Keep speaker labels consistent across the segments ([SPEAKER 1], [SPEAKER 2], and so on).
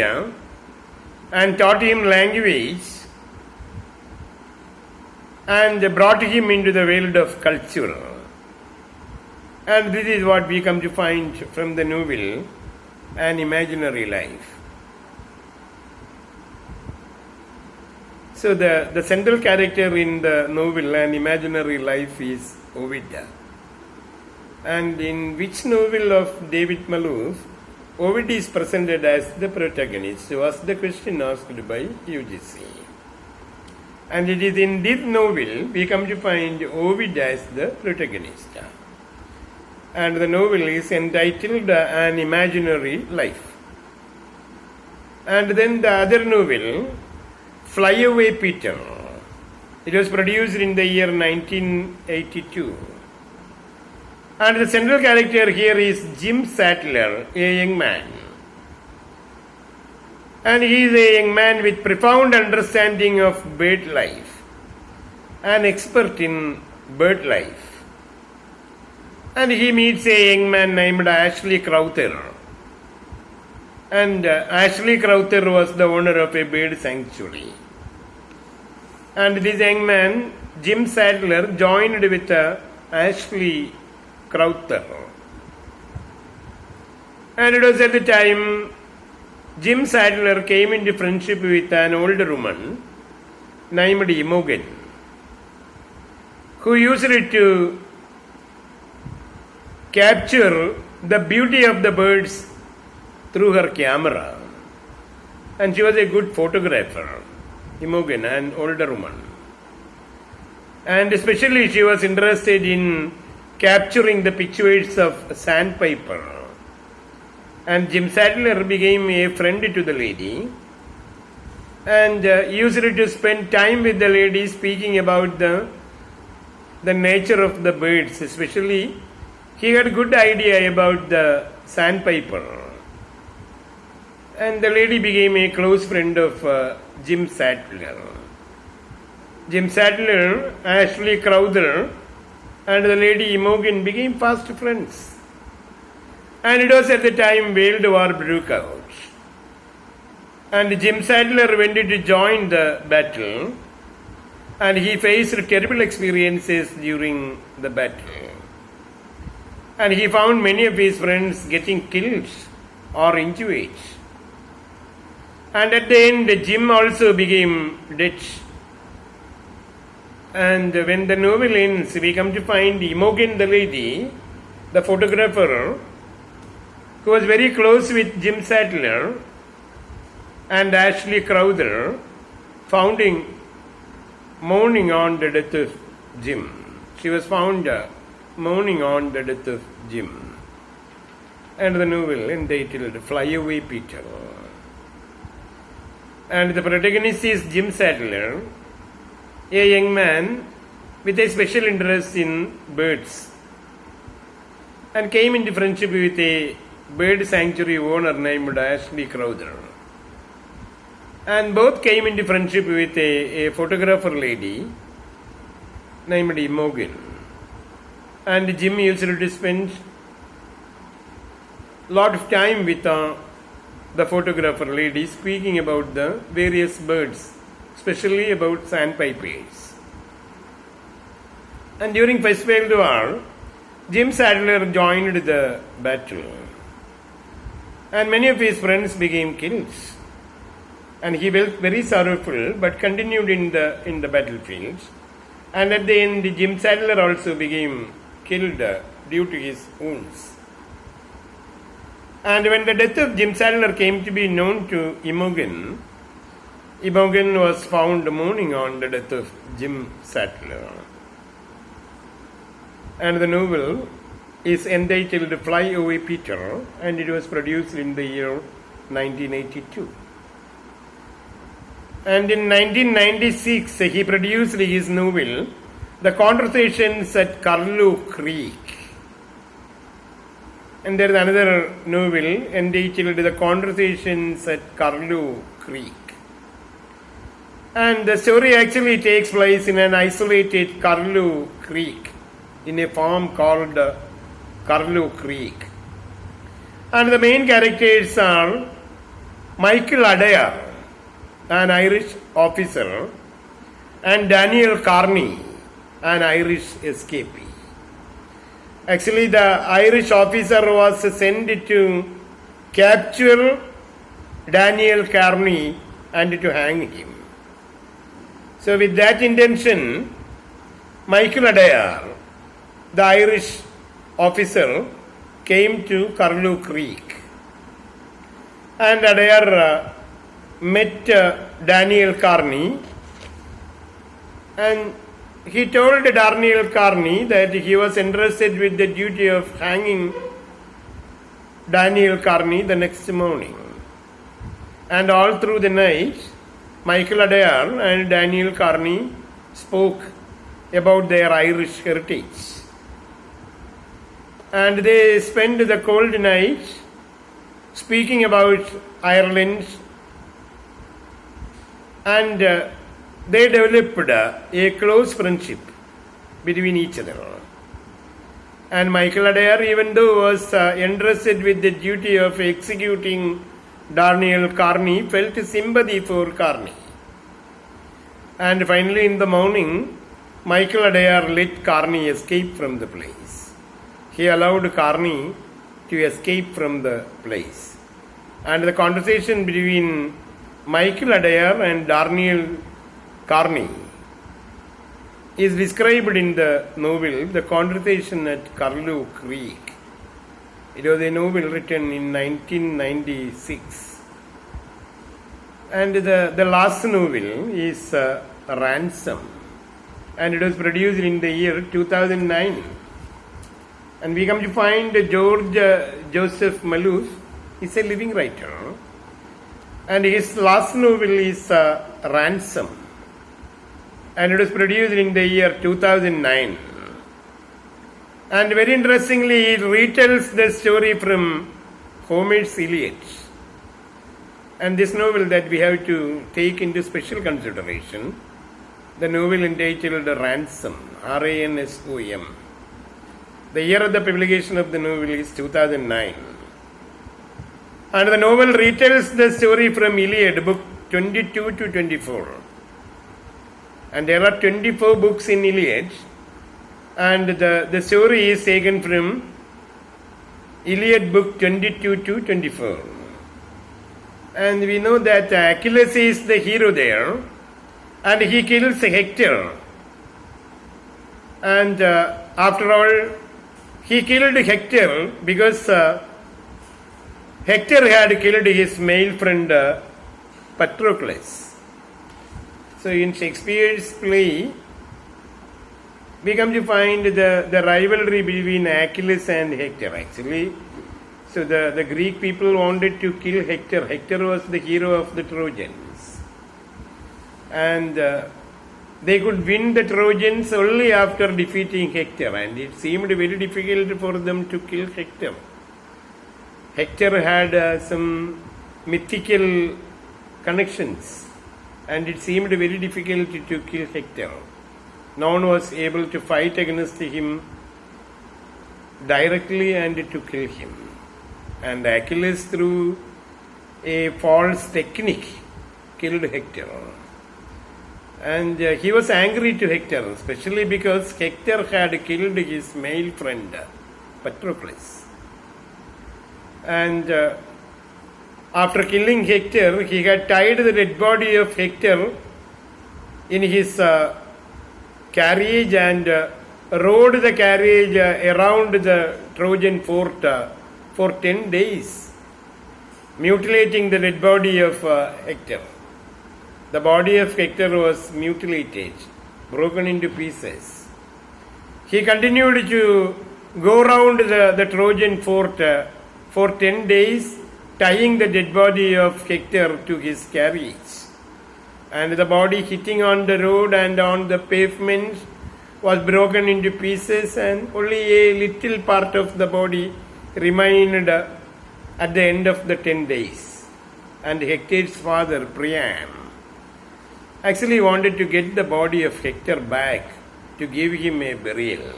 [SPEAKER 1] and taught him language and brought him into the world of culture. And this is what we come to find from the novel, An Imaginary Life. So the central character in the novel, An Imaginary Life, is Ovid. And in which novel of David Malouf, Ovid is presented as the protagonist, was the question asked by UGC. And it is in this novel we come to find Ovid as the protagonist. And the novel is entitled An Imaginary Life. And then the other novel, Fly Away Peter. It was produced in the year 1982. And the central character here is Jim Sattler, a young man. And he is a young man with profound understanding of bird life, an expert in bird life. And he meets a young man named Ashley Crowther. And Ashley Crowther was the owner of a bird sanctuary. And this young man, Jim Sattler, joined with Ashley Crowther. And it was at the time Jim Sattler came into friendship with an older woman named Imogen, who used to capture the beauty of the birds through her camera. And she was a good photographer, Imogen, an older woman. And especially she was interested in capturing the pictures of sandpiper. And Jim Sattler became a friend to the lady and used to spend time with the lady speaking about the nature of the birds. Especially he had a good idea about the sandpiper. And the lady became a close friend of Jim Sattler. Jim Sattler, Ashley Crowther, and the lady Imogen became fast friends. And it was at the time World War broke out. And Jim Sattler went to join the battle. And he faced terrible experiences during the battle. And he found many of his friends getting killed or injured. And at the end, Jim also became dead. And when the novel ends, we come to find Imogen, the lady, the photographer, who was very close with Jim Sattler and Ashley Crowther, mourning on the death of Jim. She was found mourning on the death of Jim. And the novel entitled Fly Away Peter. And the protagonist is Jim Sattler, a young man with a special interest in birds, and came into friendship with a bird sanctuary owner named Ashley Crowther. And both came into friendship with a photographer lady named Imogen. And Jim used to spend a lot of time with the photographer lady speaking about the various birds, especially about sandpipers. And during First World War, Jim Sattler joined the battle. And many of his friends became killed. And he felt very sorrowful, but continued in the battlefield. And at the end, Jim Sattler also became killed due to his wounds. And when the death of Jim Sattler came to be known to Imogen, Imogen was found mourning on the death of Jim Sattler. And the novel is entitled Fly Away Peter, and it was produced in the year 1982. And in 1996, he produced his novel, The Conversations at Curlow Creek. And there is another novel entitled The Conversations at Curlow Creek. And the story actually takes place in an isolated Curlow Creek, in a farm called Curlow Creek. And the main characters are Michael Adair, an Irish officer, and Daniel Carney, an Irish escapee. Actually, the Irish officer was sent to capture Daniel Carney and to hang him. So with that intention, Michael Adair, the Irish officer, came to Curlow Creek. And Adair met Daniel Carney, and he told Daniel Carney that he was entrusted with the duty of hanging Daniel Carney the next morning. And all through the night, Michael Adair and Daniel Carney spoke about their Irish heritage. And they spent the cold night speaking about Ireland, and they developed a close friendship between each other. And Michael Adair, even though was entrusted with the duty of executing Daniel Carney, felt sympathy for Carney. And finally in the morning, Michael Adair let Carney escape from the place. He allowed Carney to escape from the place. And the conversation between Michael Adair and Daniel Carney is described in the novel The Conversation at Curlow Creek. It was a novel written in 1996. And the last novel is Ransom. And it was produced in the year 2009. And we come to find Joseph Malouf is a living writer. And his last novel is Ransom. And it was produced in the year 2009. And very interestingly, it retells the story from Homer's Iliad. And this novel that we have to take into special consideration, the novel entitled Ransom, R-A-N-S-O-M. The year of the publication of the novel is 2009. And the novel retells the story from Iliad, book 22 to 24. And there are 24 books in Iliad. And the story is taken from Iliad book 22 to 24. And we know that Achilles is the hero there. And he kills Hector. And after all, he killed Hector because Hector had killed his male friend Patroclus. So in Shakespeare's play, we come to find the rivalry between Achilles and Hector actually. So the Greek people wanted to kill Hector. Hector was the hero of the Trojans. And they could win the Trojans only after defeating Hector. And it seemed very difficult for them to kill Hector. Hector had some mythical connections. And it seemed very difficult to kill Hector. No one was able to fight against him directly and to kill him. And Achilles, through a false technique, killed Hector. And he was angry to Hector, especially because Hector had killed his male friend, Patroclus. And after killing Hector, he had tied the dead body of Hector in his carriage and rode the carriage around the Trojan fort for 10 days, mutilating the dead body of Hector. The body of Hector was mutilated, broken into pieces. He continued to go around the Trojan fort for 10 days, tying the dead body of Hector to his carriage. And the body hitting on the road and on the pavement was broken into pieces, and only a little part of the body remained at the end of the 10 days. And Hector's father, Priam, actually wanted to get the body of Hector back to give him a burial.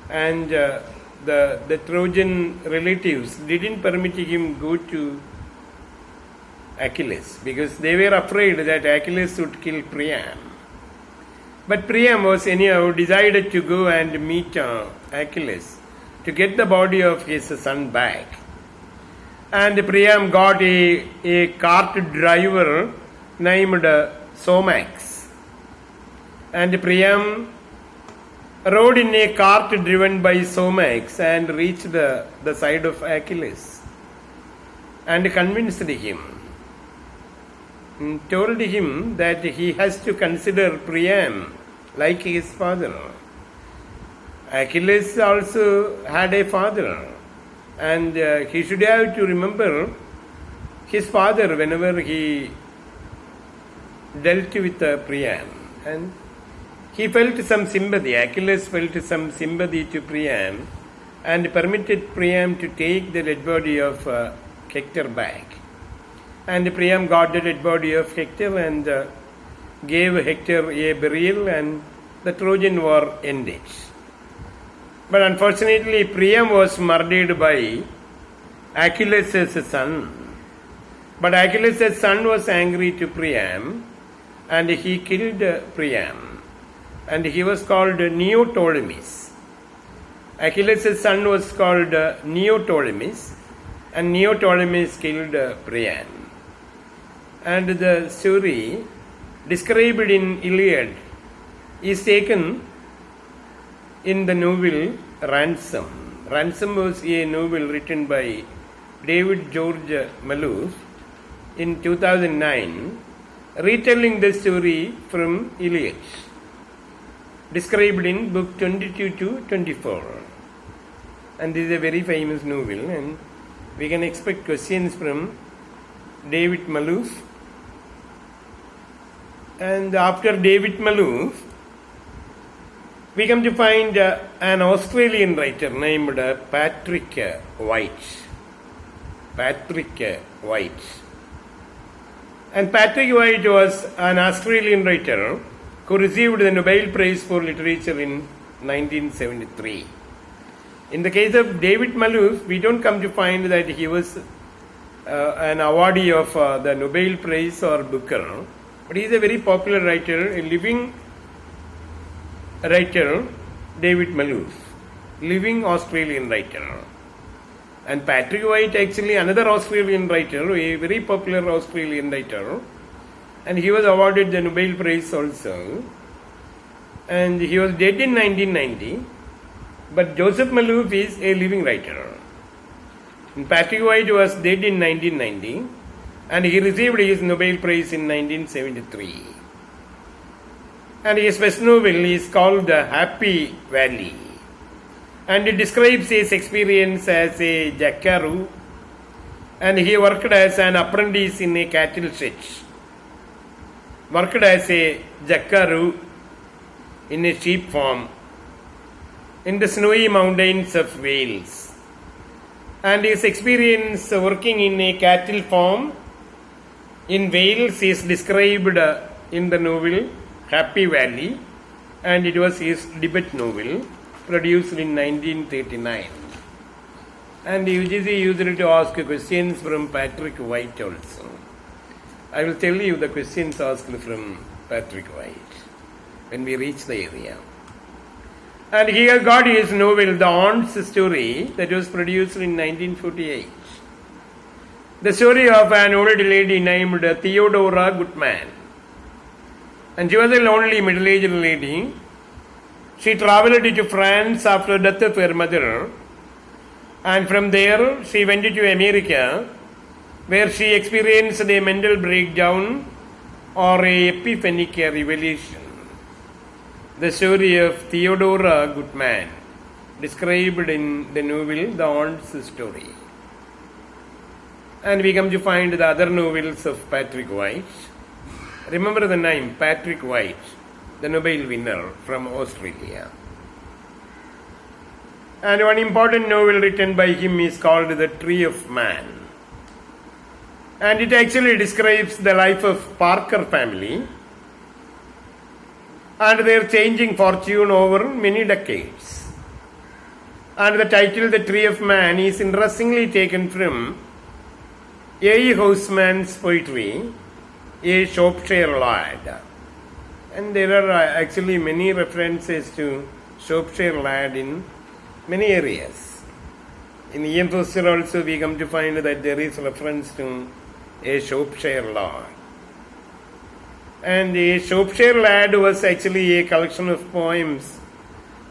[SPEAKER 1] And the Trojan relatives didn't permit him go to Achilles, because they were afraid that Achilles would kill Priam. But Priam was anyhow decided to go and meet Achilles to get the body of his son back. And Priam got a cart driver named Somax. And Priam rode in a cart driven by Somax and reached the side of Achilles and convinced him, and told him that he has to consider Priam like his father. Achilles also had a father, and he should have to remember his father whenever he dealt with Priam. And he felt some sympathy. Achilles felt some sympathy to Priam and permitted Priam to take the dead body of Hector back. And Priam got the dead body of Hector and gave Hector a burial, and the Trojan War ended. But unfortunately, Priam was murdered by Achilles' son. But Achilles' son was angry to Priam, and he killed Priam. And he was called Neoptolemus. Achilles' son was called Neoptolemus, and Neoptolemus killed Priam. And the story described in Iliad is taken in the novel Ransom. Ransom was a novel written by David George Malouf in 2009, retelling the story from Iliad, described in book 22 to 24. And this is a very famous novel, and we can expect questions from David Malouf. And after David Malouf, we come to find an Australian writer named Patrick White. Patrick White. And Patrick White was an Australian writer who received the Nobel Prize for Literature in 1973. In the case of David Malouf, we don't come to find that he was an awardee of the Nobel Prize or Booker, but he is a very popular writer, a living writer, David Malouf, living Australian writer. And Patrick White, actually another Australian writer, a very popular Australian writer, and he was awarded the Nobel Prize also. And he was dead in 1990, but Joseph Malouf is a living writer. And Patrick White was dead in 1990, and he received his Nobel Prize in 1973. And his first novel is called The Happy Valley, and it describes his experience as a jackaroo, and he worked as an apprentice in a cattle shed. Worked as a jackaroo in a sheep farm in the snowy mountains of Wales. And his experience working in a cattle farm in Wales is described in the novel Happy Valley, and it was his debut novel produced in 1939. And UGC used to ask questions from Patrick White also. I will tell you the questions asked from Patrick White when we reach the area. And he has got his novel The Aunt's Story that was produced in 1948. The story of an old lady named Theodora Goodman. And she was a lonely middle-aged lady. She traveled to France after the death of her mother, and from there she went to America, where she experienced a mental breakdown or a epiphanic revelation. The story of Theodora Goodman, described in the novel The Aunt's Story. And we come to find the other novels of Patrick White. Remember the name, Patrick White, the Nobel winner from Australia. And one important novel written by him is called The Tree of Man. And it actually describes the life of Parker family and their changing fortune over many decades. And the title The Tree of Man is interestingly taken from A. Houseman's poetry, A Shropshire Lad. And there are actually many references to Shropshire Lad in many areas. In Ian Foster also we come to find that there is reference to A Shropshire Lad. And A Shropshire Lad was actually a collection of poems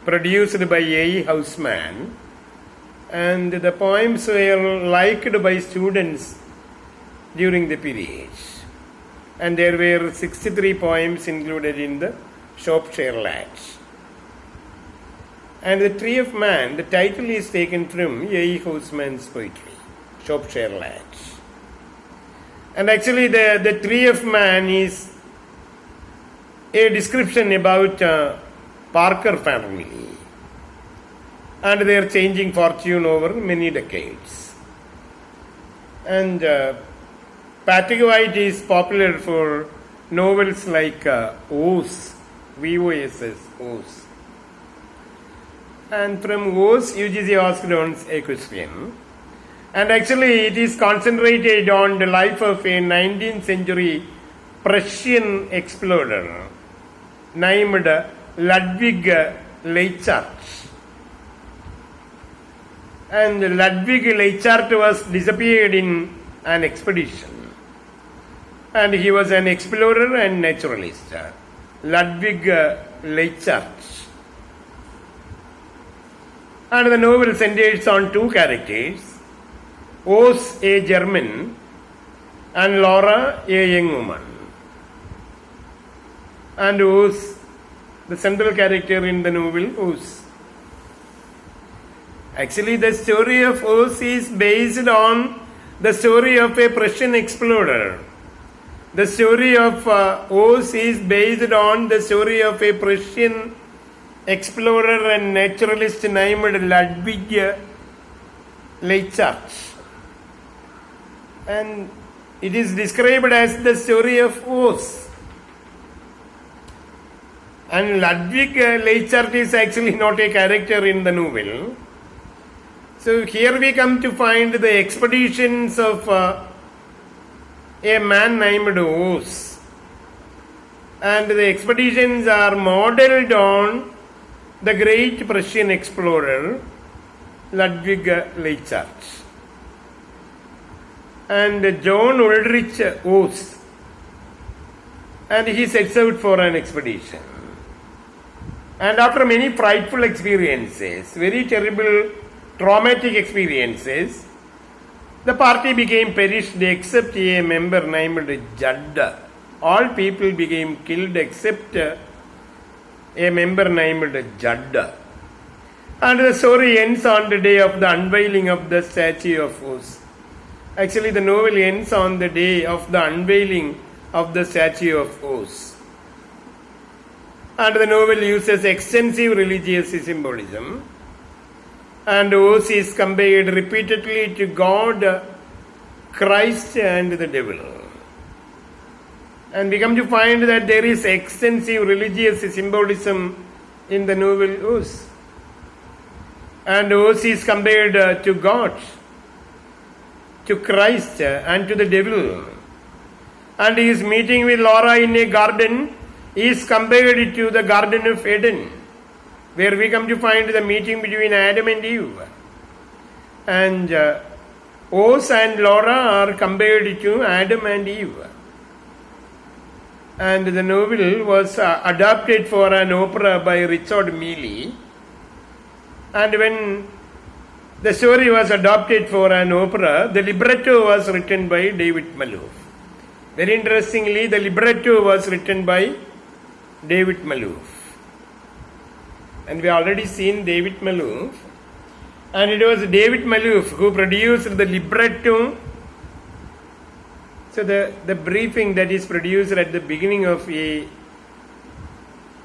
[SPEAKER 1] produced by A. Houseman, and the poems were liked by students during the period. And there were 63 poems included in the Shropshire Lad. And the Tree of Man, the title is taken from A. Houseman's poetry, Shropshire Lad. And actually the Tree of Man is a description about Parker family and their changing fortune over many decades. And Patrick White is popular for novels like Oz, V-O-S-S, Oz. And from Oz, UGC asked once a question. And actually it is concentrated on the life of a 19th century Prussian explorer named Ludwig Leichhardt. And Ludwig Leichhardt was disappeared in an expedition. And he was an explorer and naturalist, Ludwig Leichhardt. And the novel centers on two characters, Oz, a German, and Laura, a young woman. And Oz, the central character in the novel, Oz. Actually, the story of Oz is based on the story of a Prussian explorer. The story of Oz is based on the story of a Prussian explorer and naturalist named Ludwig Leichhardt. And it is described as the story of Oz. And Ludwig Leichhardt is actually not a character in the novel. So here we come to find the expeditions of a man named Oz. And the expeditions are modeled on the great Prussian explorer Ludwig Leichhardt. And John Ulrich Oz. And he sets out for an expedition. And after many frightful experiences, very terrible traumatic experiences, the party became perished except a member named Judd. All people became killed except a member named Judd. And the story ends on the day of the unveiling of the statue of Oz. Actually, the novel ends on the day of the unveiling of the statue of Oz. And the novel uses extensive religious symbolism. And Oz is compared repeatedly to God, Christ, and the devil. And we come to find that there is extensive religious symbolism in the novel Oz. And Oz is compared to God, to Christ, and to the devil. And his meeting with Laura in a garden is compared to the Garden of Eden, where we come to find the meeting between Adam and Eve. And Oz and Laura are compared to Adam and Eve. And the novel was adapted for an opera by Richard Mealy. And when the story was adapted for an opera, the libretto was written by David Malouf. Very interestingly, the libretto was written by David Malouf. And we already seen David Malouf. And it was David Malouf who produced the libretto. So the briefing that is produced at the beginning of a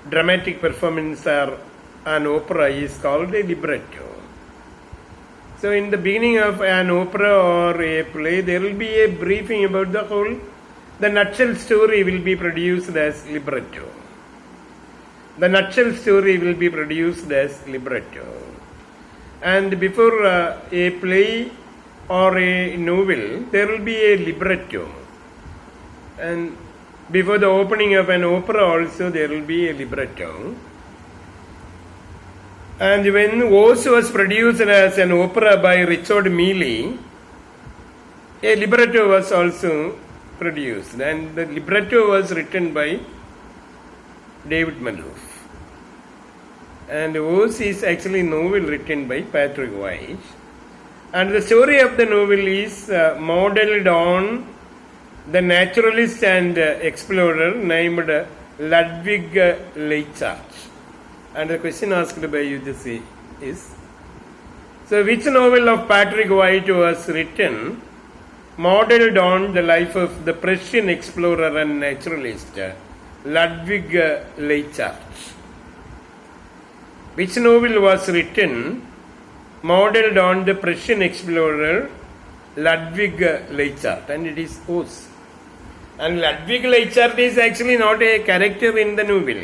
[SPEAKER 1] dramatic performance or an opera is called a libretto. So in the beginning of an opera or a play, there will be a briefing about the whole. The nutshell story will be produced as libretto. The nutshell story will be produced as libretto. And before a play or a novel, there will be a libretto. And before the opening of an opera also there will be a libretto. And when Oz was produced as an opera by Richard Mealy, a libretto was also produced, and the libretto was written by David Malouf. And Oz is actually a novel written by Patrick White. And the story of the novel is modeled on the naturalist and explorer named Ludwig Leichhardt. And the question asked by UGC is, so which novel of Patrick White was written modeled on the life of the Prussian explorer and naturalist Ludwig Leichhardt? Which novel was written modeled on the Prussian explorer Ludwig Leichhardt? And it is Oz. And Ludwig Leichhardt is actually not a character in the novel.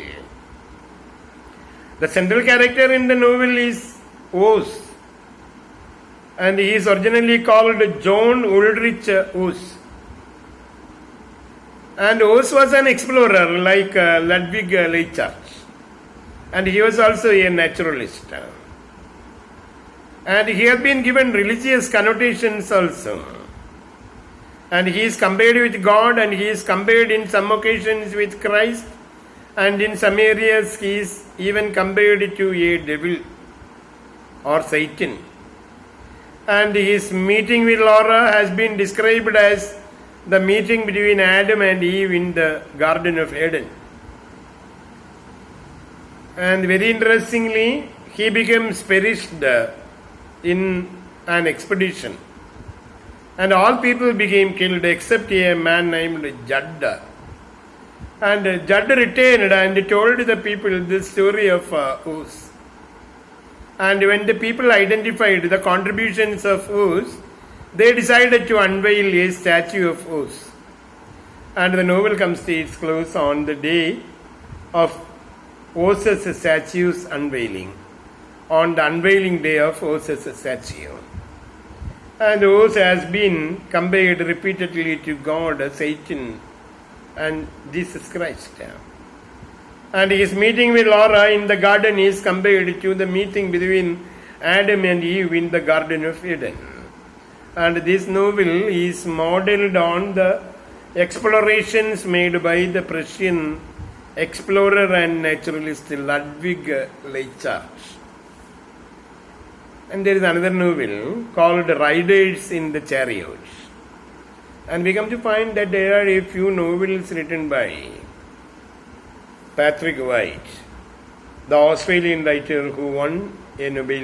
[SPEAKER 1] The central character in the novel is Oz. And he is originally called John Ulrich Oz. And Oz was an explorer like Ludwig Leichhardt. And he was also a naturalist. And he has been given religious connotations also. And he is compared with God, and he is compared in some occasions with Christ, and in some areas he is even compared to a devil or Satan. And his meeting with Laura has been described as the meeting between Adam and Eve in the Garden of Eden. And very interestingly, he becomes perished in an expedition. And all people became killed except a man named Judd. And Judd returned and told the people the story of Oz. And when the people identified the contributions of Oz, they decided to unveil a statue of Oz. And the novel comes to its close on the day of Oz's statue's unveiling, on the unveiling day of Oz's statue. And Oz has been compared repeatedly to God, Satan, and Jesus Christ. And his meeting with Laura in the garden is compared to the meeting between Adam and Eve in the Garden of Eden. And this novel is modeled on the explorations made by the Prussian explorer and naturalist Ludwig Leichhardt. And there is another novel called Riders in the Chariots. And we come to find that there are a few novels written by Patrick White, the Australian writer who won a Nobel